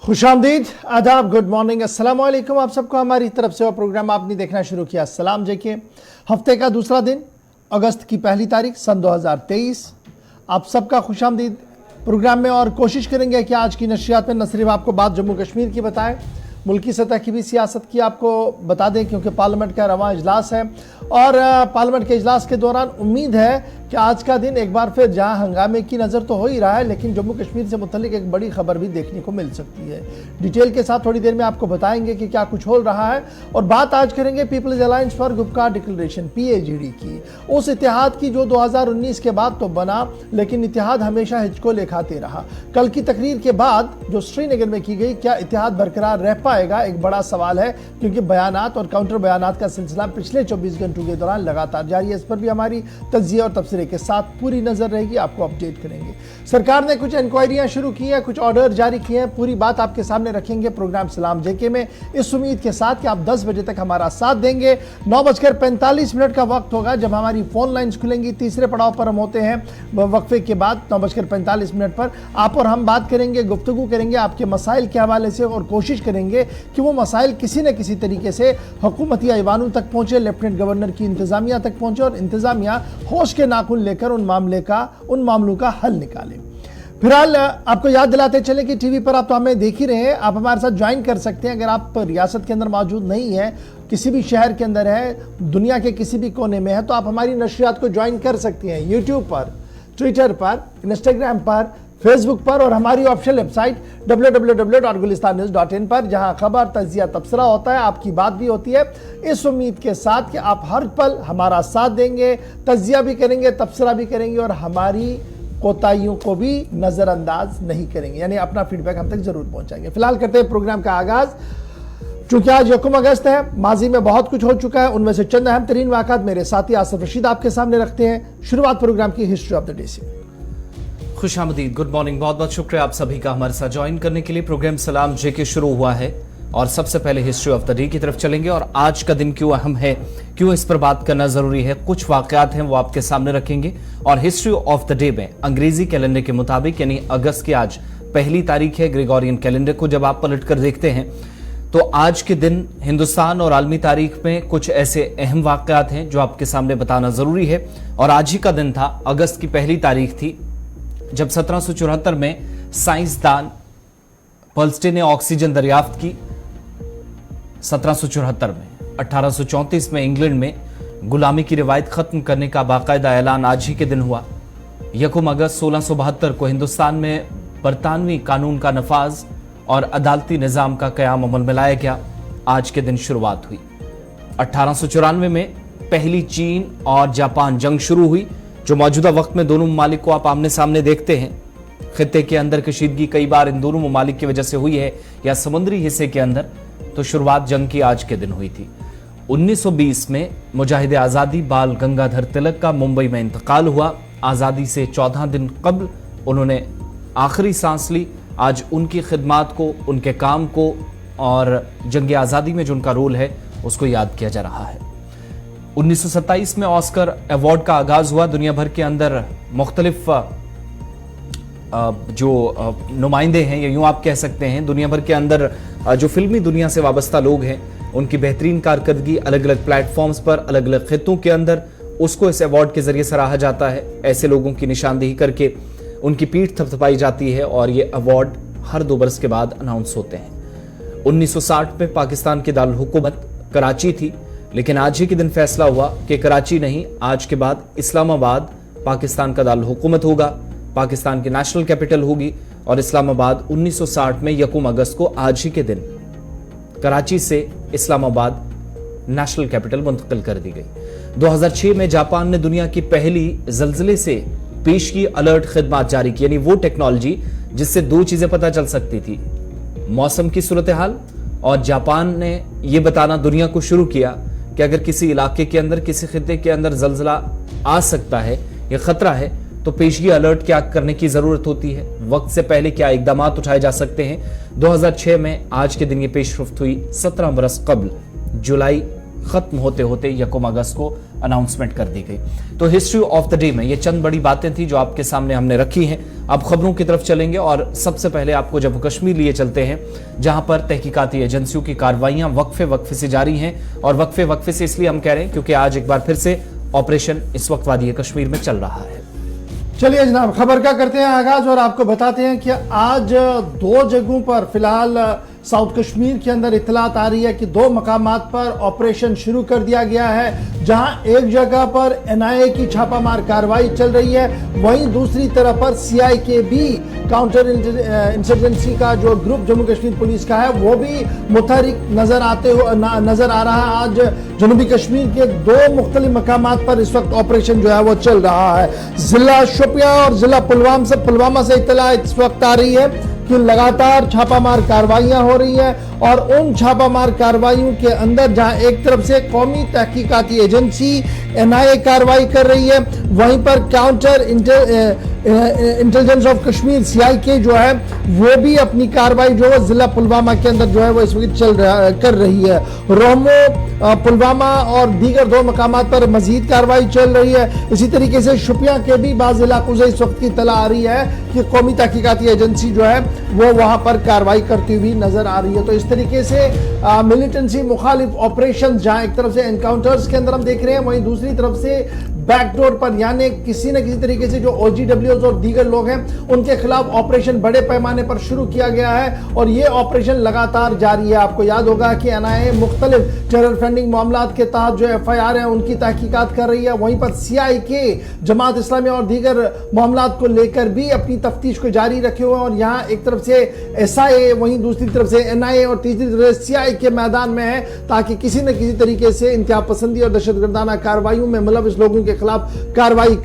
खुशामदीद, आदाब, good morning, अस्सलाम वालेकुम। आप सबको हमारी तरफ से और प्रोग्राम आपने देखना शुरू किया। सलाम जेके हफ्ते का दूसरा दिन, अगस्त की पहली तारीख सन 2023। आप सबका खुशामदीद प्रोग्राम में, और कोशिश करेंगे कि आज की नशरियात में न सिर्फ आपको बात जम्मू कश्मीर की बताएं, मुल्की सतह की भी सियासत की आपको बता दें, क्योंकि पार्लियामेंट का रवां इजलास है और पार्लियामेंट के इजलास के दौरान उम्मीद है कि आज का दिन एक बार फिर जहां हंगामे की नज़र तो हो ही रहा है, लेकिन जम्मू कश्मीर से मुतल्लिक एक बड़ी खबर भी देखने को मिल सकती है। डिटेल के साथ थोड़ी देर में आपको बताएंगे कि क्या कुछ हो रहा है। और बात आज करेंगे people's alliance for Gupkar declaration PAGD की, उस इतिहाद की जो 2019 के बाद तो बना, लेकिन इतिहाद हमेशा हिचकोले खाते रहा। कल की तकरीर के बाद जो श्रीनगर में की गई, क्या इतिहाद बरकरार रह पाएगा, एक बड़ा सवाल है, क्योंकि बयानात और काउंटर बयानात का सिलसिला पिछले 24 घंटों के दौरान लगातार जारी है। इस पर भी हमारी तज्जिया और तबसरे के साथ पूरी नजर रहेगी, आपको अपडेट करेंगे। सरकार ने कुछ इंक्वायरियां शुरू की हैं, कुछ ऑर्डर जारी किए हैं, पूरी बात आपके सामने रखेंगे प्रोग्राम सलाम जेके में, इस उम्मीद के साथ कि आप 10 बजे तक हमारा साथ देंगे। 9:45 का वक्त होगा जब हमारी फोन लाइन्स खुलेंगी। तीसरे पड़ाव पर हम होते हैं वक्फे के बाद 9:45 पर आप और हम बात करेंगे, गुफ्तगू करेंगे आपके मसाइल के हवाले से, और कोशिश करेंगे कि वो मसाइल किसी न किसी तरीके से हुकूमती ऐवानों तक पहुंचे, लेफ्टिनेंट गवर्नर की इंतजामिया तक पहुंचे और इंतजामिया होश के नाखून लेकर उन मामलों का हल निकाले। फिलहाल आपको याद दिलाते चले कि टीवी पर आप तो हमें देख ही रहे हैं, आप हमारे साथ ज्वाइन कर सकते हैं। अगर आप रियासत के अंदर मौजूद नहीं है, किसी भी शहर के अंदर है, दुनिया के किसी भी कोने में है, तो आप हमारी नशरियात को ज्वाइन कर सकते हैं यूट्यूब पर, ट्विटर पर, इंस्टाग्राम पर, फेसबुक पर और हमारी ऑफिशियल वेबसाइट www.gulistannews.in पर, जहां खबर, तजिया, तबसरा होता है, आपकी बात भी होती है, इस उम्मीद के साथ कि आप हर पल हमारा साथ देंगे, तजिया भी करेंगे, तबसरा भी करेंगे और हमारी कोताहियों को भी नज़रअंदाज नहीं करेंगे, यानी अपना फीडबैक हम तक जरूर पहुंचाएंगे। फिलहाल करते हैं प्रोग्राम का आगाज। चूंकि आज 1 अगस्त है, माजी में बहुत कुछ हो चुका है, उनमें से चंद अहम तरीन वाक़ात मेरे साथी आसिफ रशीद आपके सामने रखते हैं। शुरुआत प्रोग्राम की हिस्ट्री ऑफ द डे से। खुशामदीद, गुड मॉर्निंग, बहुत बहुत शुक्रिया आप सभी का हमारे साथ ज्वाइन करने के लिए। प्रोग्राम सलाम जेके शुरू हुआ है और सबसे पहले हिस्ट्री ऑफ द डे की तरफ चलेंगे। और आज का दिन क्यों अहम है, क्यों इस पर बात करना जरूरी है, कुछ वाकयात हैं वो आपके सामने रखेंगे। और हिस्ट्री ऑफ द डे में अंग्रेजी कैलेंडर के मुताबिक, यानी अगस्त की आज पहली तारीख है, ग्रेगोरियन कैलेंडर को जब आप पलट कर देखते हैं तो आज के दिन हिंदुस्तान और आलमी तारीख में कुछ ऐसे अहम वाकयात हैं जो आपके सामने बताना जरूरी है। और आज ही का दिन था, अगस्त की पहली तारीख थी, जब 1774 में साइंसदान पर्लस्टे ने ऑक्सीजन दरियाफ्त की। 1774 में 1834 में इंग्लैंड में गुलामी की रिवायत खत्म करने का बाकायदा ऐलान आज ही के दिन हुआ। 1 अगस्त 1672 को हिंदुस्तान में बरतानवी कानून का नफाज और अदालती निजाम का कयाम अमल में लाया गया। आज के दिन शुरुआत हुई। 1894 में पहली चीन और जापान जंग शुरू हुई, जो मौजूदा वक्त में दोनों ममालिक को आप आमने सामने देखते हैं। खित्ते के अंदर कशीदगी कई बार इन दोनों ममालिक की वजह से हुई है, या समुद्री हिस्से के अंदर, तो शुरुआत जंग की आज के दिन हुई थी। 1920 में मुजाहिद आज़ादी बाल गंगाधर तिलक का मुंबई में इंतकाल हुआ। आज़ादी से 14 दिन कबल उन्होंने आखिरी सांस ली। आज उनकी खिदमात को, उनके काम को और जंग आज़ादी में जो उनका रोल है उसको याद किया जा रहा है। 1927 में ऑस्कर अवार्ड का आगाज हुआ। दुनिया भर के अंदर मुख्तलिफ जो नुमाइंदे हैं, या यूं आप कह सकते हैं, दुनिया भर के अंदर जो फिल्मी दुनिया से वाबस्ता लोग हैं, उनकी बेहतरीन कारकर्दगी अलग अलग प्लेटफॉर्म्स पर, अलग अलग खित्तों के अंदर, उसको इस अवार्ड के जरिए सराहा जाता है। ऐसे लोगों की निशानदेही करके उनकी पीठ थपथपाई जाती है और ये अवार्ड हर 2 बरस के बाद अनाउंस होते हैं। 1960 में पाकिस्तान की दारुल हुकूमत कराची थी, लेकिन आज ही के दिन फैसला हुआ कि कराची नहीं, आज के बाद इस्लामाबाद पाकिस्तान का दारुल हुकूमत होगा, पाकिस्तान की नेशनल कैपिटल होगी। और इस्लामाबाद 1960 में 1 अगस्त को आज ही के दिन कराची से इस्लामाबाद नेशनल कैपिटल मुंतकिल कर दी गई। 2006 में जापान ने दुनिया की पहली जल्जले से पेश की अलर्ट खिदमात जारी की, यानी वो टेक्नोलॉजी जिससे 2 चीजें पता चल सकती थी, मौसम की सूरत हाल, और जापान ने यह बताना दुनिया को शुरू किया कि अगर किसी इलाके के अंदर, किसी खित्ते के अंदर जल्जला आ सकता है या खतरा है, तो पेशगी अलर्ट क्या करने की जरूरत होती है, वक्त से पहले क्या इकदाम उठाए जा सकते हैं। 2006 में आज के दिन ये पेशरफ्त हुई। 17 बरस कबल जुलाई खत्म होते होते 1 अगस्त को अनाउंसमेंट कर दी गई। तो हिस्ट्री ऑफ द डे में ये चंद बड़ी बातें थी जो आपके सामने हमने रखी हैं। अब खबरों की तरफ चलेंगे और सबसे पहले आपको जम्मू कश्मीर लिए चलते हैं, जहां पर तहकीकाती एजेंसियों की कार्रवाइयां वक्फे से जारी हैं। और वक्फे से इसलिए हम कह रहे हैं क्योंकि आज एक बार फिर से ऑपरेशन इस वक्त वादी कश्मीर में चल रहा है। चलिए जनाब, खबर का करते हैं आगाज और आपको बताते हैं कि आज 2 जगहों पर फिलहाल साउथ कश्मीर के अंदर इतलात आ रही है कि 2 मकामात पर ऑपरेशन शुरू कर दिया गया है। जहां एक जगह पर एनआईए की छापामार कार्रवाई चल रही है, वहीं दूसरी तरफ पर सीआईके भी काउंटर इंसर्जेंसी का जो ग्रुप जम्मू कश्मीर पुलिस का है वो भी मुतहरिक नजर आ रहा है। आज जनूबी कश्मीर के 2 मुख्तलिफ मकामात पर इस वक्त ऑपरेशन जो है वो चल रहा है। जिला शोपियां और जिला पुलवामा से इतला इस वक्त आ रही है कि लगातार छापामार कार्रवाइयां हो रही हैं और उन छापामार कार्रवाइयों के अंदर जहां एक तरफ से कौमी तहकीकाती एजेंसी एनआईए कार्रवाई कर रही है, वहीं पर काउंटर इंटेलिजेंस ऑफ कश्मीर सीआईके जो है वो भी अपनी कार्रवाई जो है जिला पुलवामा के अंदर जो है वो इस वक्त कर रही है। रोहमो, पुलवामा और दीगर 2 मकामात पर मजीद कार्रवाई चल रही है। इसी तरीके से शुपियां के भी बाज़ इलाकों से इस वक्त की इत्तला आ रही है कि कौमी तहकीकाती एजेंसी जो है वो वहां पर कार्रवाई करती हुई नजर आ रही है। तो इस तरीके से मिलिटेंसी मुखालिफ ऑपरेशन जहां एक तरफ से एनकाउंटर्स के अंदर हम देख रहे हैं, वहीं दूसरी तरफ से बैकडोर पर यानी किसी न किसी तरीके से जो ओजीडब्ल्यूज और दीगर लोग हैं उनके खिलाफ ऑपरेशन बड़े पैमाने पर शुरू किया गया है और ये ऑपरेशन लगातार जारी है। आपको याद होगा कि एनआईए मुख्तलिफ टेरर फंडिंग मामलात के तहत जो एफआईआर है उनकी तहकीकात कर रही है, वहीं पर सीआईके जमात इस्लामी और दीगर मामलात को लेकर भी अपनी तफ्तीश को जारी रखे हुए हैं। और यहाँ एक तरफ से एसआईए, वहीं दूसरी तरफ से एनआईए और तीसरी तरफ से सीआईके मैदान में है ताकि किसी न किसी तरीके से इंतहा पसंदी और दहशतगर्दाना कार्रवाइयों में मुलविस लोगों के खिलाफ कार्रवाई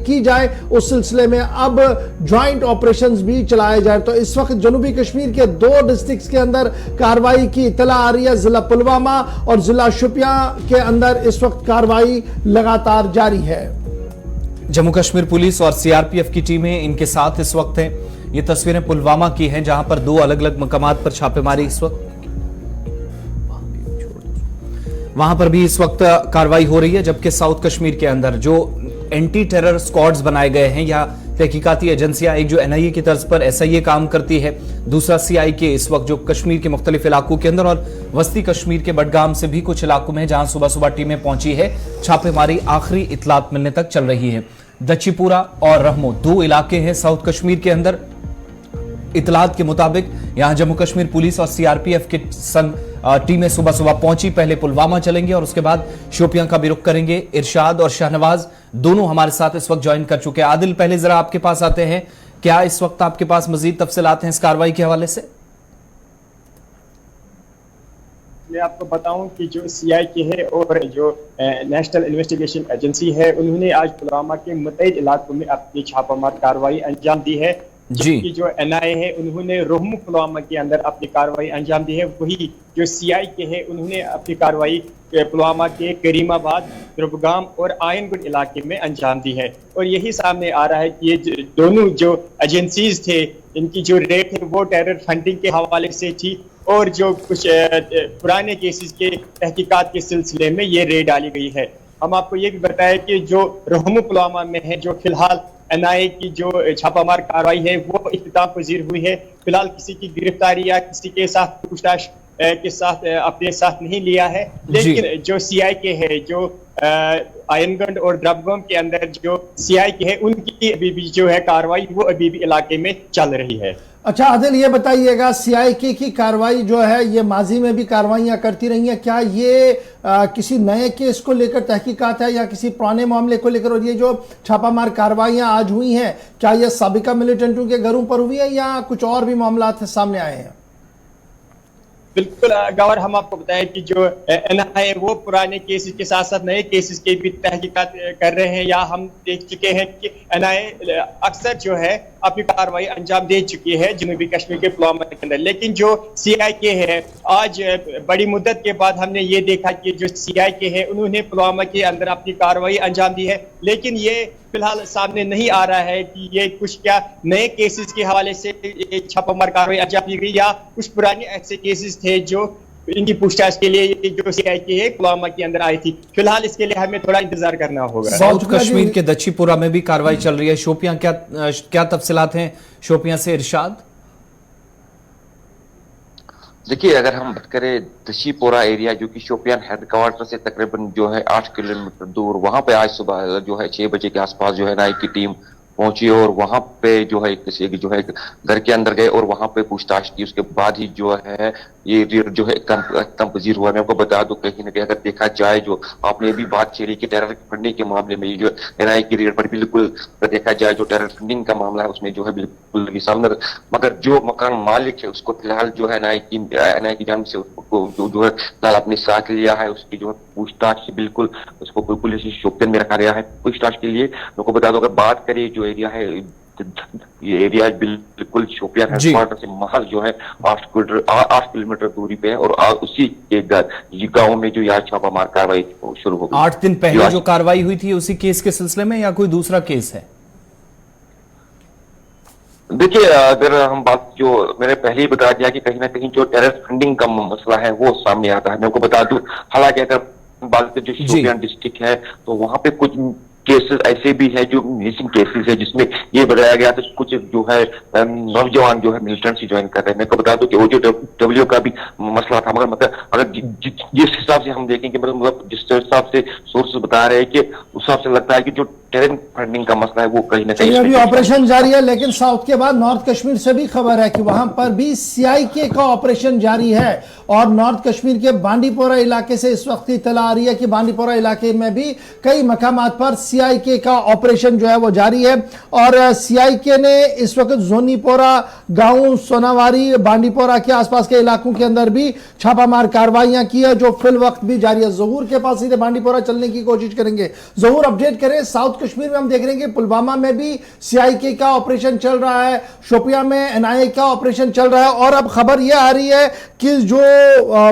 की जाए। उस सिलसिले में अब ज्वाइंट ऑपरेशंस भी चलाए जाए। तो इस वक्त जनूबी कश्मीर के 2 डिस्ट्रिक्ट्स के अंदर कार्रवाई की इत्तला आ रही है। जिला पुलवामा और जिला शुपियां के अंदर इस वक्त कार्रवाई लगातार जारी है। जम्मू कश्मीर पुलिस और सीआरपीएफ की टीमें इनके साथ इस वक्त हैं। ये तस्वीरें पुलवामा की हैं जहां पर 2 अलग अलग मकामात पर छापेमारी इस वक्त, वहां पर भी इस वक्त कार्रवाई हो रही है। जबकि साउथ कश्मीर के अंदर जो एंटी टेरर स्क्वाड्स बनाए गए हैं या तहकीकाती एजेंसियां, एक जो एनआईए की तर्ज पर एसआईए काम करती है, दूसरा सीआईके, इस वक्त जो कश्मीर के मुख्तलिफ इलाकों के अंदर और वस्ती कश्मीर के बडगाम से भी कुछ इलाकों में जहां सुबह सुबह टीमें पहुंची है, छापेमारी आखिरी इतलात मिलने तक चल रही है। दच्चीपुरा और रहमो 2 इलाके हैं साउथ कश्मीर के अंदर। इतलात के मुताबिक यहां जम्मू कश्मीर पुलिस और सीआरपीएफ के संग टीमें सुबह सुबह पहुंची। पहले पुलवामा चलेंगे और उसके बाद शोपियां का भी रुख करेंगे। इरशाद और शाहनवाज दोनों हमारे साथ इस वक्त ज्वाइन कर चुके हैं। आदिल, पहले जरा आपके पास आते हैं, क्या इस वक्त आपके पास मजीद तफसीलात हैं इस कार्रवाई के हवाले से? मैं आपको बताऊं कि जो सीआईके है और जो नेशनल इन्वेस्टिगेशन एजेंसी है उन्होंने आज पुलवामा के मुतैद इलाकों में अपनी छापामार कार्रवाई अंजाम दी है। जबकि जो एनआईए है उन्होंने रोहमू पुलवामा के अंदर अपनी कार्रवाई अंजाम दी है। वही जो सीआईके है उन्होंने अपनी कार्रवाई पुलवामा के करीमाबाद, द्रुबगाम और आयनगढ़ इलाके में अंजाम दी है। और यही सामने आ रहा है कि ये दोनों जो एजेंसीज थे इनकी जो रेट है वो टेरर फंडिंग के हवाले से थी और जो कुछ पुराने केसेस के तहकीकात के सिलसिले में ये रेड डाली गई है। हम आपको ये भी बताया कि जो रोहमू पुलवामा में है जो फिलहाल एनआईए की जो छापामार कार्रवाई है वो इख्तिताम पजीर हुई है। फिलहाल किसी की गिरफ्तारी या किसी के साथ पूछताछ के साथ अपने साथ नहीं लिया है, लेकिन जो सीआईके है जो आयनगढ़ और द्रुबगाम के अंदर जो सीआईके है उनकी अभी भी जो है कार्रवाई वो अभी भी इलाके में चल रही है। अच्छा आदिल, ये बताइएगा सीआईके की कार्रवाई जो है ये माजी में भी कार्रवाइयां करती रही हैं, क्या ये किसी नए केस को लेकर तहकीकात है या किसी पुराने मामले को लेकर? और ये जो छापामार कार्रवाइयां आज हुई हैं क्या ये साबिका मिलिटेंटों के घरों पर हुई है या कुछ और भी मामला सामने आए हैं? बिल्कुल गौर, हम आपको बताएं कि जो एनआईए वो पुराने केसेस के साथ साथ नए केसेस के भी तहकीकात कर रहे हैं। या हम देख चुके हैं कि एनआईए अक्सर जो है अपनी कार्रवाई अंजाम दे चुकी है जनूबी कश्मीर के पुलवामा के अंदर, लेकिन जो सीआईके है आज बड़ी मुद्दत के बाद हमने ये देखा कि जो सीआईके है उन्होंने पुलवामा के अंदर अपनी कार्रवाई अंजाम दी है। लेकिन ये फिलहाल सामने नहीं आ रहा है कि ये कुछ क्या नए केसेस के हवाले से छापामार कार्रवाई अंजाम दी गई या कुछ पुराने ऐसे केसेस थे जो इनकी पूछताछ के लिए ये जो सीआई की है पुलवामा के अंदर आई थी। फिलहाल इसके लिए हमें थोड़ा इंतजार करना होगा। साउथ कश्मीर के दच्छीपुरा में भी कार्रवाई चल रही है। शोपियां क्या तफसीलात हैं शोपियां से इरशाद? देखिए, अगर हम बात करें दशीपोरा एरिया जो कि शोपियान हेडक्वार्टर से तकरीबन जो है 8 किलोमीटर दूर, वहां पे आज सुबह जो है 6 बजे के आसपास जो है नाइक की टीम पहुंची और वहां पे जो है किसी जो है घर के अंदर गए और वहां पे पूछताछ की। उसके बाद ही जो है ये जो है एकदम पजीर हुआ। मैं आपको बता दूं, कहीं ना कहीं अगर देखा जाए, जो आपने अभी बात छेड़ी कि टेरर फंडिंग के मामले में जो एनआईए की रेड पर बिल्कुल देखा जाए, जो टेरर फंडिंग का मामला है उसमें जो है बिल्कुल सामने, मगर जो मकान मालिक है उसको फिलहाल जो है एनआईए की जानिब से उसको जो है फिलहाल अपने साथ लिया है। उसकी जो है पूछताछ बिल्कुल उसको पुलिस शोपियान में रखा गया है पूछताछ के लिए। आपको बता दो, अगर बात करें जो एरिया है, ये एरिया बिल्कुल शोपियान हेडक्वार्टर से महज जो है 8 किलोमीटर दूरी पे है और उसी के गांव में जो यहाँ छापामार कार्रवाई शुरू हो गई। 8 दिन पहले जो कार्रवाई हुई थी उसी केस के सिलसिले में या कोई दूसरा केस है? देखिए, अगर हम बात जो मैंने पहले ही बता दिया कि कहीं ना कहीं जो टेरर फंडिंग का मसला है वो सामने आता है। मैं आपको बता दूं, हालांकि अगर बात करें जो शोपियान डिस्ट्रिक्ट है तो वहां पे कुछ केसेस ऐसे भी है जो मिसिंग केसेस है, जिसमें ये बताया गया था कुछ जो है नौजवान जो है मिलिटेंसी ज्वाइन कर रहे हैं। मैं को बता दूं कि वो जो डब्ल्यू का भी मसला था, मगर अगर जिस हिसाब से हम देखेंगे, मतलब जिस हिसाब से सोर्सेस बता रहे हैं कि उस हिसाब से लगता है कि जो टेरर फंडिंग का मसला है वो कहीं ना कहीं अभी ऑपरेशन जारी है। लेकिन साउथ के बाद नॉर्थ कश्मीर से भी खबर है कि वहां पर भी सीआईके का ऑपरेशन जारी है और नॉर्थ कश्मीर के बांडीपोरा इलाके से इस वक्त इत्तला आ रही है कि बांडीपोरा इलाके में भी कई मकामात पर सीआईके का ऑपरेशन जो है वो जारी है। और सीआईके ने इस वक्त जोनीपोरा, गांव सोनावारी, बांडीपोरा के आसपास के इलाकों के अंदर भी छापामार कार्रवाइयां की है जो फिल वक्त भी जारी है। जहूर के पास सीधे बांडीपोरा चलने की कोशिश करेंगे। जहूर, अपडेट करें। साउथ कश्मीर में हम देख रहे हैं कि पुलवामा में भी सीआईके का ऑपरेशन चल रहा है, शोपियां में एनआईए का ऑपरेशन चल रहा है और अब खबर यह आ रही है कि जो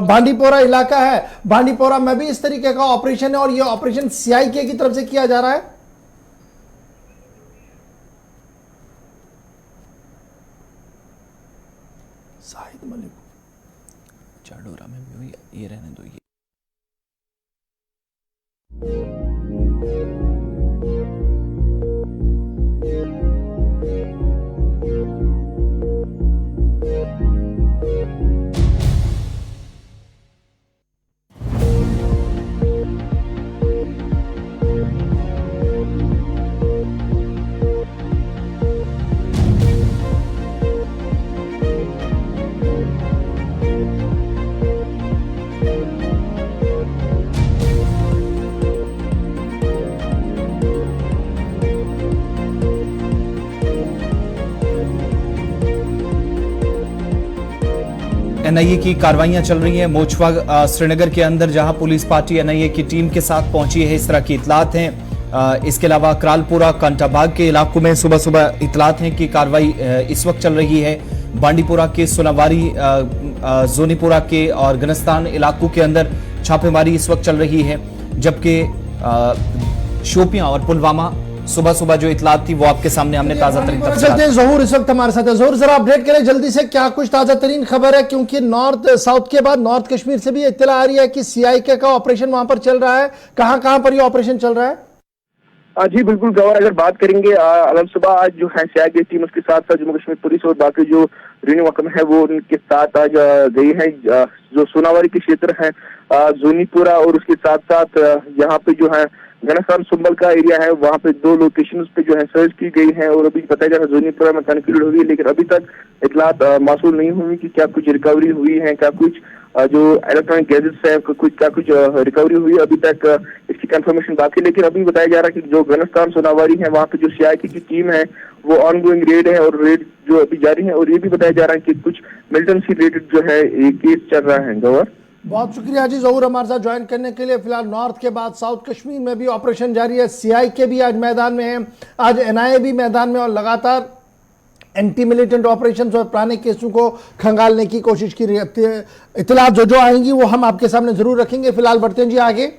बांडीपोरा इलाका है, बांडीपोरा में भी इस तरीके का ऑपरेशन है और यह ऑपरेशन सीआईके की तरफ से किया जा रहा है। शाहिद मलिक चाडोरा में भी हुई, ये रहने दो। एनआईए की कार्रवाइयां चल रही हैं मोचवा श्रीनगर के अंदर, जहां पुलिस पार्टी एनआईए की टीम के साथ पहुंची है, इस तरह की इतलात हैं। इसके अलावा करालपुरा, कांटाबाग के इलाकों में सुबह सुबह इतलात हैं कि कार्रवाई इस वक्त चल रही है। बांडीपुरा के सोनावारी, जोनीपुरा के और गनस्तान इलाकों के अंदर छापेमारी इस वक्त चल रही है, जबकि शोपियां और पुलवामा सुबह सुबह जो इतलात थी वो आपके सामने हमने ताजा तरीन जहूर इस वक्त हमारे साथ है। जहूर, जरा अपडेट करें जल्दी से, क्या कुछ ताजा तरीन खबर है, क्योंकि साउथ के बाद नॉर्थ कश्मीर से भी इत्तला आ रही है कि सीआईके का ऑपरेशन वहां पर चल रहा है। कहां पर ये ऑपरेशन चल रहा है? जी बिल्कुल गवार, अगर बात करेंगे सुबह आज जो है सीआईके टीम उसके साथ साथ जम्मू कश्मीर पुलिस और बाकी जो रेंज महकमा है वो उनके साथ आज गई है। जो सोनावारी के क्षेत्र है, जोनीपुरा और उसके साथ साथ यहाँ पे जो है गनस्तान सुंबल का एरिया है, वहाँ पे 2 लोकेशन पे जो है सर्च की गई है और अभी बताया जा रहा है जोनीपुरा में कंक्लूड हुई है, लेकिन अभी तक इतलात मौसूल नहीं हुई कि क्या कुछ रिकवरी हुई है, क्या कुछ जो इलेक्ट्रॉनिक गैजेट्स है क्या कुछ रिकवरी हुई है, अभी तक इसकी कंफर्मेशन बाकी। लेकिन अभी बताया जा रहा है कि जो गनस्तान सोनावारी है वहाँ पे जो सीआईके की टीम है वो ऑनगोइंग रेड है और रेड जो अभी जारी है। और ये भी बताया जा रहा है कि कुछ मिलिटेंसी रिलेटेड जो है ये केस चल रहा है। गवर, बहुत शुक्रिया जी जहूर हमारे साथ ज्वाइन करने के लिए। फिलहाल नॉर्थ के बाद साउथ कश्मीर में भी ऑपरेशन जारी है। सीआईके भी आज मैदान में है, आज एनआईए भी मैदान में और लगातार एंटी मिलिटेंट ऑपरेशन और पुराने केसों को खंगालने की कोशिश की रही है। इतलात जो आएंगी वो हम आपके सामने जरूर रखेंगे। फिलहाल बढ़ते हैं जी आगे,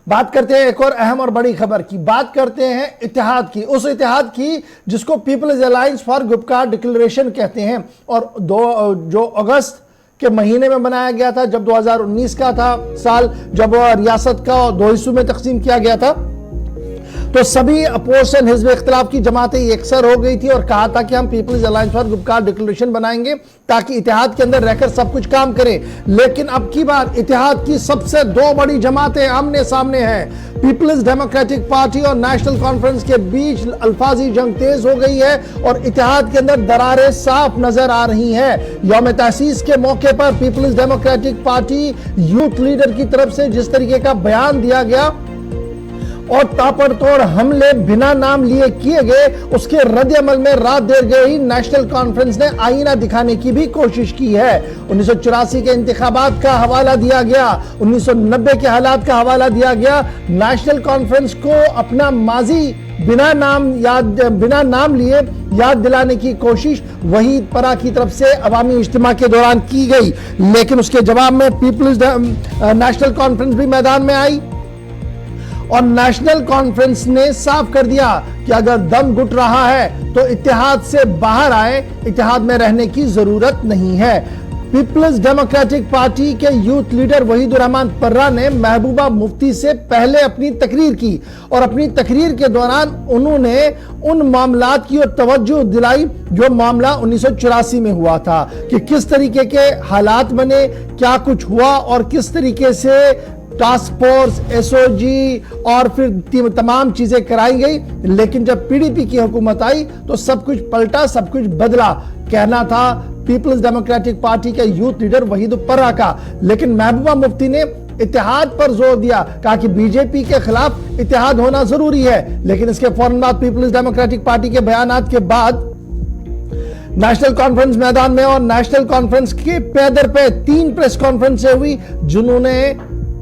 बात करते हैं एक और अहम और बड़ी खबर की। बात करते हैं इत्तेहाद की, उस इत्तेहाद की जिसको people's alliance for Gupkar declaration कहते हैं। और 2 अगस्त के महीने में बनाया गया था, जब 2019 का था साल, जब रियासत का 2 हिस्सों में तकसीम किया गया था, तो सभी अपोजिशन हिज़्ब इख्तिलाफ की जमातें एकसर हो गई थी और कहा था कि हम people's alliance for Gupkar declaration बनाएंगे ताकि इत्तेहाद के अंदर रहकर सब कुछ काम करें। लेकिन अब की बार इत्तेहाद की सबसे 2 बड़ी जमातें आमने सामने हैं। पीपल्स डेमोक्रेटिक पार्टी और नेशनल कॉन्फ्रेंस के बीच अल्फाजी जंग तेज हो गई है और इत्तेहाद के अंदर दरारें साफ नजर आ रही हैं। यौम तहसीस के मौके पर people's democratic party youth leader की तरफ से जिस तरीके का बयान दिया गया और ताबड़तोड़ हमले बिना नाम लिए किए गए, उसके रद्द-ए-अमल में रात देर गए ही नेशनल कॉन्फ्रेंस ने आईना दिखाने की भी कोशिश की है। 1984 के इंतखाबात का हवाला दिया गया, 1990 के हालात का हवाला दिया गया। नेशनल कॉन्फ्रेंस को अपना माजी बिना नाम लिए याद दिलाने की कोशिश वहीद परा की तरफ से अवामी इज्तिमा के दौरान की गई, लेकिन उसके जवाब में पीपल्स नेशनल कॉन्फ्रेंस भी मैदान में आई और नेशनल कॉन्फ्रेंस ने साफ कर दिया कि अगर दम घुट रहा है तो इत्तेहाद से बाहर आए, इत्तेहाद में रहने की जरूरत नहीं है। पीपल्स डेमोक्रेटिक पार्टी के यूथ लीडर वहीदुर रहमान पर्रा ने महबूबा मुफ्ती से पहले अपनी तकरीर की और अपनी तकरीर के दौरान उन्होंने उन मामलात की ओर तवज्जो दिलाई जो मामला 1984 में हुआ था कि किस तरीके के हालात बने, क्या कुछ हुआ और किस तरीके से टास्क फोर्स, एसओजी और फिर तमाम चीजें कराई गई। लेकिन जब पीडीपी की हुकूमत आई तो सब कुछ पलटा, सब कुछ बदला, कहना था पीपल्स डेमोक्रेटिक पार्टी के यूथ लीडर वहीद पर्रा का। लेकिन महबूबा मुफ्ती ने इत्तेहाद पर जोर दिया, कहा कि बीजेपी के खिलाफ इत्तेहाद होना जरूरी है। लेकिन इसके फौरन बाद पीपल्स डेमोक्रेटिक पार्टी के बयानात के बाद नेशनल कॉन्फ्रेंस मैदान में और नेशनल कॉन्फ्रेंस के पैदर पे 3 प्रेस कॉन्फ्रेंसें हुई जिन्होंने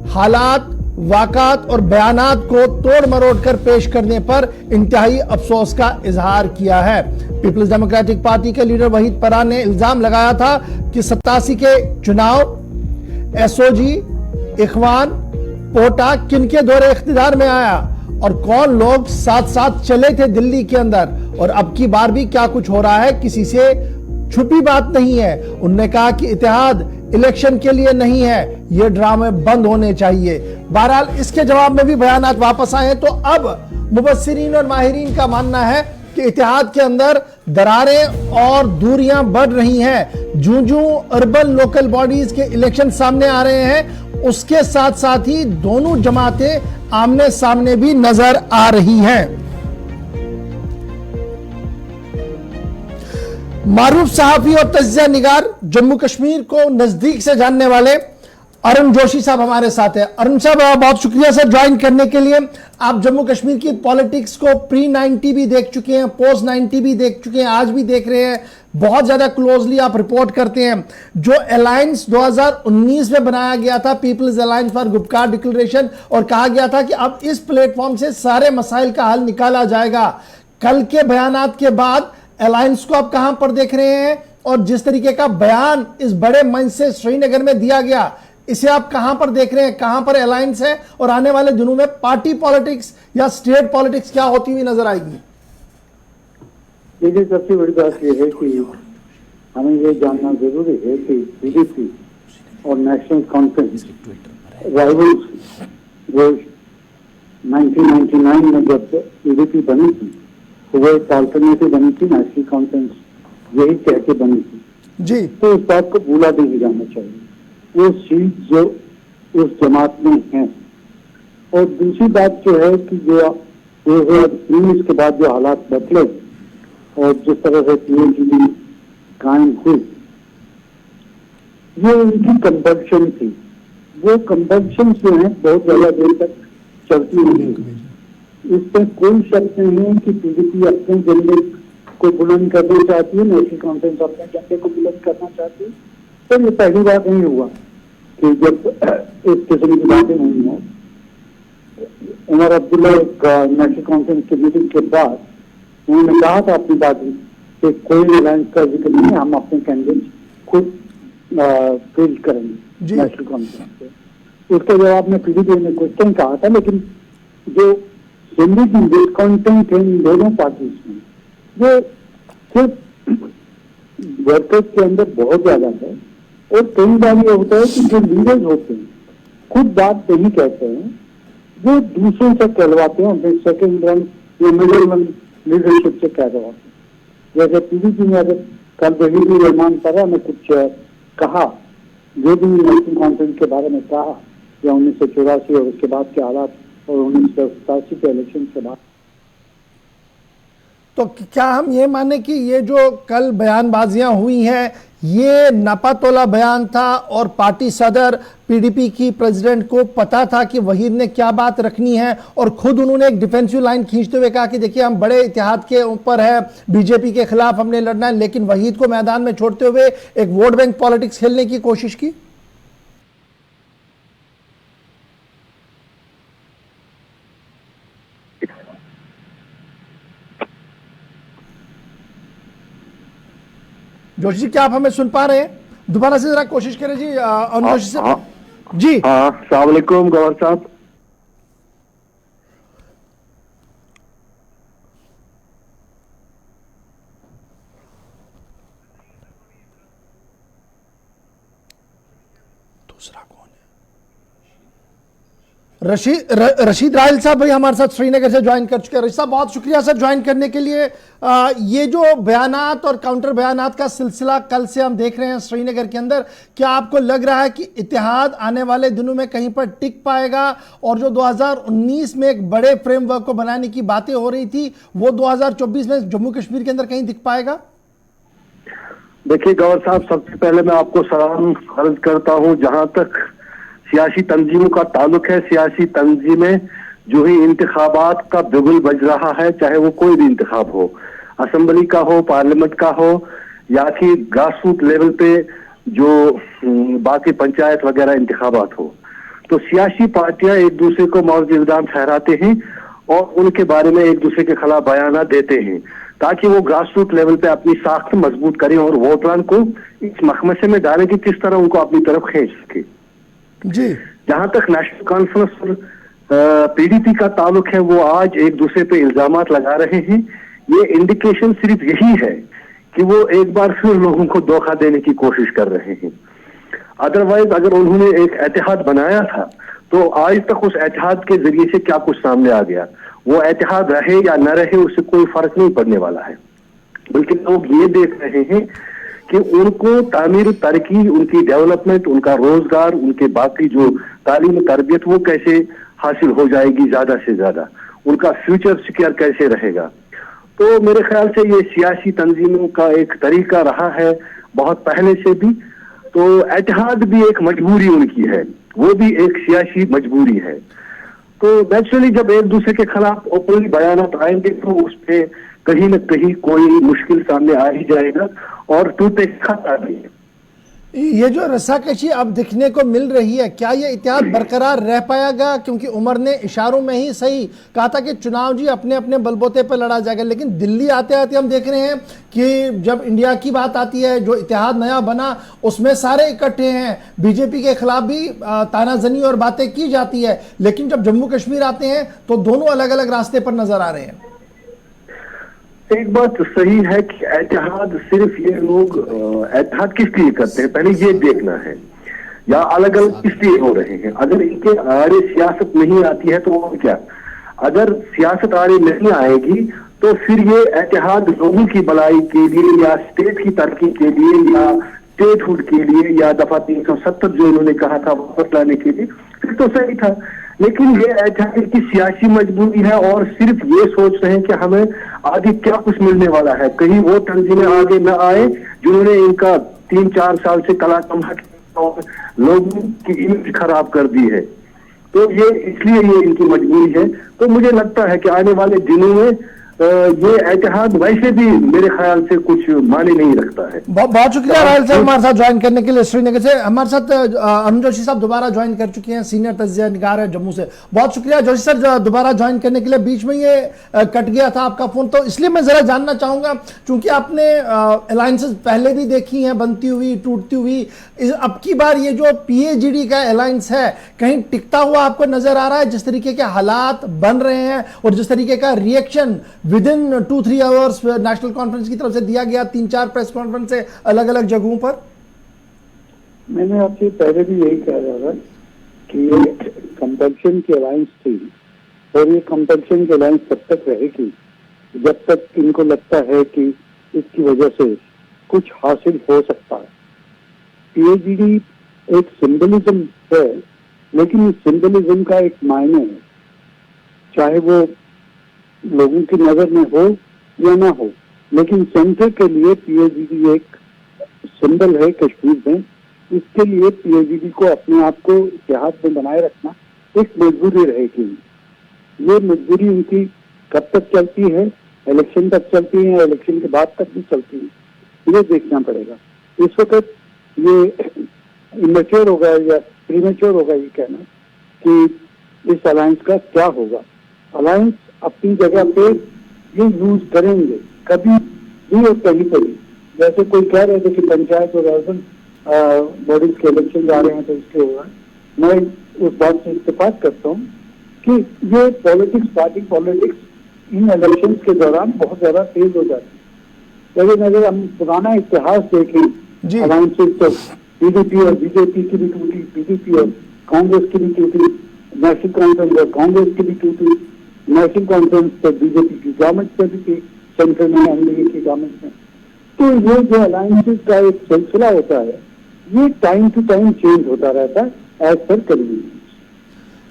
हालात, वाक़ात और बयानात को तोड़ मरोड़ कर पेश करने पर इंतहाई अफसोस का इजहार किया है। पीपल्स डेमोक्रेटिक पार्टी के लीडर वहीद पर्रा ने इल्जाम लगाया था कि 87 के चुनाव एसओजी, इखवान, पोटा किनके दौरे इख्तिदार में आया और कौन लोग साथ साथ चले थे दिल्ली के अंदर, और अब की बार भी क्या कुछ हो रहा है किसी से छुपी बात नहीं है। उन्होंने कहा कि इत्तेहाद इलेक्शन के लिए नहीं है, ये ड्रामे बंद होने चाहिए। बहरहाल इसके जवाब में भी बयानात वापस आए तो अब मुबस्सिरीन और माहिरीन का मानना है कि इत्तेहाद के अंदर दरारें और दूरियां बढ़ रही हैं। जूं अर्बन लोकल बॉडीज के इलेक्शन सामने आ रहे हैं, उसके साथ साथ ही दोनों जमातें आमने सामने भी नजर आ रही हैं। मारूफ सहाफी और तज्जिया निगार, जम्मू कश्मीर को नजदीक से जानने वाले अरुण जोशी साहब हमारे साथ हैं। अरुण साहब बहुत शुक्रिया सर ज्वाइन करने के लिए। आप जम्मू कश्मीर की पॉलिटिक्स को प्री 90 भी देख चुके हैं, पोस्ट 90 भी देख चुके हैं, आज भी देख रहे हैं, बहुत ज्यादा क्लोजली आप रिपोर्ट करते हैं। जो अलायंस 2019 में बनाया गया था, people's alliance for Gupkar declaration, और कहा गया था कि अब इस प्लेटफॉर्म से सारे मसाइल का हल निकाला जाएगा, कल के बयानात के बाद अलायंस को आप कहां पर देख रहे हैं और जिस तरीके का बयान इस बड़े मंच से श्रीनगर में दिया गया, इसे आप कहां पर देख रहे हैं, कहां पर अलायंस है और आने वाले दिनों में पार्टी पॉलिटिक्स या स्टेट पॉलिटिक्स क्या होती हुई नजर आएगी? देखिए, सबसे बड़ी बात यह है कि हमें ये जानना जरूरी है कि पीडीपी और नेशनल कॉन्फ्रेंस राइवल्स वो 1999 में जब पीडीपी बनी थी तो वो एक अल्टरनेटिव बनी थी, नेशनल कॉन्फ्रेंस यही कह के बनी थी जी। तो इस बात को भूला नहीं जाना चाहिए, वो सीट जो उस जमात में है। और दूसरी बात जो है कि जो 2019 के बाद जो हालात बदले और जिस तरह से पीएचडी कायम हुई, ये उनकी कंपल्शन थी। वो कंपल्शन जो है बहुत ज्यादा देर तक चलती रही। इस पर कोई शक नहीं है कि पीडीपी अपने झंडे को बुलंद करना चाहती है, नेशनल कॉन्फ्रेंस अपने झंडे को बुलंद करना चाहती है। तो ये पहली बात नहीं हुआ कि जब इस किस्म की बातें नहीं हो। उमर अब्दुल्ला नेशनल कॉन्फ्रेंस की मीटिंग के बाद उन्होंने कहा था अपनी बात कि कोई अलायंस का जिक्र नहीं है, हम अपने कैंडिडेट खुद पेश करेंगे नेशनल कॉन्फ्रेंस से। उसके जवाब में पीडीपी ने क्वेश्चन कहा था, लेकिन जो दिल्ली की डिस्कॉन्टेंट है इन दोनों पार्टीज में, वो सिर्फ वर्कर्स के अंदर बहुत ज्यादा है और कई बार ये होता है कि जो लीडर्स होते हैं खुद बात नहीं कहते हैं, वो दूसरों से कहलवाते हैं, अपने सेकेंड रन या मिडिल रन लीडरशिप से कहलवाते हैं। जैसे पीडीपी में अगर कल वहीद रहमान पर ने कुछ कहा, जो भी नेशनल कॉन्फ्रेंस के बारे में कहा, या 1984 और उसके बाद के हालात और 1987 के इलेक्शन के बाद, तो क्या हम ये माने कि ये जो कल बयानबाजियां हुई हैं ये नपातोला बयान था और पार्टी सदर पीडीपी की प्रेसिडेंट को पता था कि वहीद ने क्या बात रखनी है और खुद उन्होंने एक डिफेंसिव लाइन खींचते हुए कहा कि देखिए हम बड़े इतिहाद के ऊपर है, बीजेपी के खिलाफ हमने लड़ना है, लेकिन वहीद को मैदान में छोड़ते हुए एक वोट बैंक पॉलिटिक्स खेलने की कोशिश की? जोशी जी, क्या आप हमें सुन पा रहे हैं? दोबारा से जरा कोशिश करें जी, अरुण जोशी से। जी हाँ, अस्सलाम वालेकुम गवर्नर साहब। दूसरा कौन है? रशीद राहिल साहब भाई हमारे साथ श्रीनगर से ज्वाइन कर चुके हैं। रशीद साहब बहुत शुक्रिया सर ज्वाइन करने के लिए। ये जो बयानात और काउंटर बयानात का सिलसिला कल से हम देख रहे हैं श्रीनगर के अंदर, क्या आपको लग रहा है कि इत्तेहाद आने वाले दिनों में कहीं पर टिक पाएगा और जो 2019 में एक बड़े फ्रेमवर्क को बनाने की बातें हो रही थी वो 2024 में जम्मू कश्मीर के अंदर कहीं दिख पाएगा? देखिए गवर्नर साहब, सबसे पहले मैं आपको सलाम अर्ज करता हूँ। जहां तक सियासी तंजीमों का ताल्लुक है, सियासी तंजीमें जो ही इंतखाबात का बिगुल बज रहा है, चाहे वो कोई भी इंतखाब हो, असेंबली का हो, पार्लियामेंट का हो, या कि ग्रास रूट लेवल पे जो बाकी पंचायत वगैरह इंतखाबात हो, तो सियासी पार्टियां एक दूसरे को मौजूद इल्जाम ठहराते हैं और उनके बारे में एक दूसरे के खिलाफ बयान देते हैं ताकि वो ग्रास रूट लेवल पे अपनी साख्त मजबूत करें और वोटरान को इस मखमसे में डालें कि किस तरह उनको अपनी तरफ खींच सके। जी, जहां तक नेशनल कॉन्फ्रेंस और पीडीपी का ताल्लुक है, वो आज एक दूसरे पे इल्जामात लगा रहे हैं। ये इंडिकेशन सिर्फ यही है कि वो एक बार फिर लोगों को धोखा देने की कोशिश कर रहे हैं। अदरवाइज अगर उन्होंने एक एतिहाद बनाया था तो आज तक उस एतिहाद के जरिए से क्या कुछ सामने आ गया, वो एतिहाद रहे या न रहे उससे कोई फर्क नहीं पड़ने वाला है। बल्कि लोग ये देख रहे हैं कि उनको तामीर तरक्की, उनकी डेवलपमेंट, उनका रोजगार, उनके बाकी जो तालीम तरबियत वो कैसे हासिल हो जाएगी ज्यादा से ज्यादा, उनका फ्यूचर सिक्योर कैसे रहेगा। तो मेरे ख्याल से ये सियासी तंजीमों का एक तरीका रहा है बहुत पहले से भी। तो इत्तेहाद भी एक मजबूरी उनकी है, वो भी एक सियासी मजबूरी है। तो नेचुरली जब एक दूसरे के खिलाफ ओपनली बयान आएंगे तो उस पर कहीं न कहीं कोई मुश्किल सामने आ ही जाएगा और टूटे खत आ गई। ये जो रस्साकशी अब दिखने को मिल रही है, क्या ये इतिहाद बरकरार रह पाएगा? क्योंकि उमर ने इशारों में ही सही कहा था कि चुनाव जी अपने अपने बलबूते पर लड़ा जाएगा, लेकिन दिल्ली आते आते हम देख रहे हैं कि जब इंडिया की बात आती है, जो इतिहाद नया बना उसमें सारे इकट्ठे हैं, बीजेपी के खिलाफ भी तानाजनी और बातें की जाती है, लेकिन जब जम्मू कश्मीर आते हैं तो दोनों अलग अलग रास्ते पर नजर आ रहे हैं। एक बात सही है कि एतिहाद सिर्फ ये लोग एतिहाद किस लिए करते हैं पहले ये देखना है, या अलग अलग किस लिए हो रहे हैं। अगर इनके आड़े सियासत नहीं आती है तो और क्या, अगर सियासत आड़े नहीं आएगी तो फिर ये एतिहाद लोगों की भलाई के लिए या स्टेट की तरक्की के लिए या स्टेटहुड के लिए या दफा 370 जो इन्होंने कहा था वापस लाने के लिए फिर तो सही था। लेकिन ये एतिहाद की सियासी मजबूरी है और सिर्फ ये सोच रहे हैं कि हमें आगे क्या कुछ मिलने वाला है, कहीं वो तंजीमें आगे न आए जिन्होंने इनका 3-4 साल से कला कमा और लोगों की इमेज खराब कर दी है। तो ये इसलिए ये इनकी मजबूरी है। तो मुझे लगता है कि आने वाले दिनों में ये एतिहाद वैसे भी मेरे ख्याल से कुछ माने नहीं रखता है। बहुत शुक्रिया राहुल साहब हमारे साथ ज्वाइन करने के लिए श्रीनगर से। हमारे साथ अरुण जोशी साहब दोबारा ज्वाइन कर चुके हैं, सीनियर तज्जिया निगार है जम्मू से। बहुत शुक्रिया जोशी सर दोबारा ज्वाइन करने के लिए। बीच में ये कट गया था आपका फोन, तो इसलिए मैं जरा जानना चाहूंगा, क्योंकि आपने अलायंसेस पहले भी देखी हैं बनती हुई टूटती हुई, अब की बार ये जो पीएजीडी का अलायंस है कहीं टिकता हुआ आपको नजर आ रहा है? जिस तरीके के हालात बन रहे हैं और जिस तरीके का reaction with in 2-3 hours national conference की तरफ से दिया गया, 3-4 प्रेस कॉन्फ्रेंस से अलग अलग जगहों पर। मैंने आपसे पहले भी यही कह रहा था कि ये कंपल्शन की अलायंस थी और ये कंपल्शन की अलायंस तब तक रहेगी जब तक इनको लगता है कि इसकी वजह से कुछ हासिल हो सकता है। पीएचडी एक सिंबलिज्म है, लेकिन इस सिंबलिज्म का एक मायने है, चाहे वो लोगों की नजर में हो या ना हो, लेकिन सेंटर के लिए पीएचडी एक सिंबल है कश्मीर में। इसके लिए पीएचडी को अपने आप को इतिहाद में बनाए रखना एक मजबूरी रहेगी। ये मजबूरी उनकी कब तक चलती है, इलेक्शन तक चलती है, इलेक्शन के बाद तक भी चलती है, ये देखना पड़ेगा। इस वक्त ये इमेच्योर होगा या प्रीमेच्योर होगा ये कहना कि इस अलायंस का क्या होगा। अलायंस अपनी जगह पे ये यूज करेंगे कभी भी और कहीं पर भी। जैसे कोई कह रहे थे कि पंचायत और अर्बन बॉडीज के इलेक्शन जा रहे हैं तो इसके होगा, मैं उस बात से इत्तेफाक करता हूँ कि ये politics, party politics in election के दौरान बहुत ज्यादा तेज हो जाती है। लेकिन अगर हम पुराना इतिहास देखें अलायंसेज तो पीडीपी और बीजेपी की भी टूटी, पीडीपी और कांग्रेस की भी टूटी, नेशनल कॉन्फ्रेंस और कांग्रेस की भी टूटी, नेशनल कॉन्फ्रेंस तो बीजेपी की गवर्नमेंट से भी थी, सेंट्रल में एनडीए की गवर्नमेंट में। तो ये जो अलायंसेज का एक सिलसिला होता है ये टाइम टू टाइम चेंज होता रहता है एज पर कन्वीनियंस।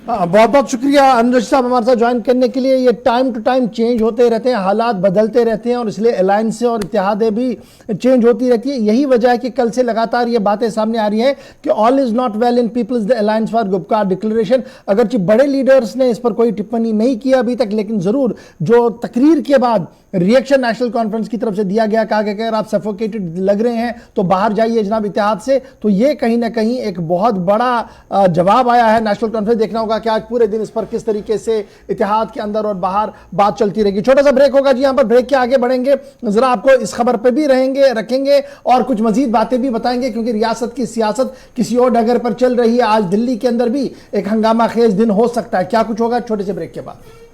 बहुत बहुत शुक्रिया अनुज साहब हमारे साथ ज्वाइन करने के लिए। ये टाइम टू टाइम चेंज होते रहते हैं, हालात बदलते रहते हैं और इसलिए अलायंसें और इत्तेहादें भी चेंज होती रहती है। यही वजह है कि कल से लगातार ये बातें सामने आ रही हैं कि all is not well in people's the alliance for Gupkar declaration. अगरचे बड़े लीडर्स ने इस पर कोई टिप्पणी नहीं की अभी तक, लेकिन जरूर जो तकरीर के बाद रिएक्शन नेशनल कॉन्फ्रेंस की तरफ से दिया गया, कहा कि अगर आप सफोकेटेड लग रहे हैं तो बाहर जाइए जनाब इत्तेहाद से, तो ये कहीं ना कहीं एक बहुत बड़ा जवाब आया है नेशनल कॉन्फ्रेंस। देखना होगा कि आज पूरे दिन इस पर किस तरीके से इत्तेहाद के अंदर और बाहर बात चलती रहेगी। छोटा सा ब्रेक होगा जी, यहां पर ब्रेक के आगे बढ़ेंगे, जरा आपको इस खबर पे भी रखेंगे और कुछ मजीद बातें भी बताएंगे, क्योंकि रियासत की सियासत किसी और डगर पर चल रही है। आज दिल्ली के अंदर भी एक हंगामा खेज दिन हो सकता है। क्या कुछ होगा छोटे से ब्रेक के बाद।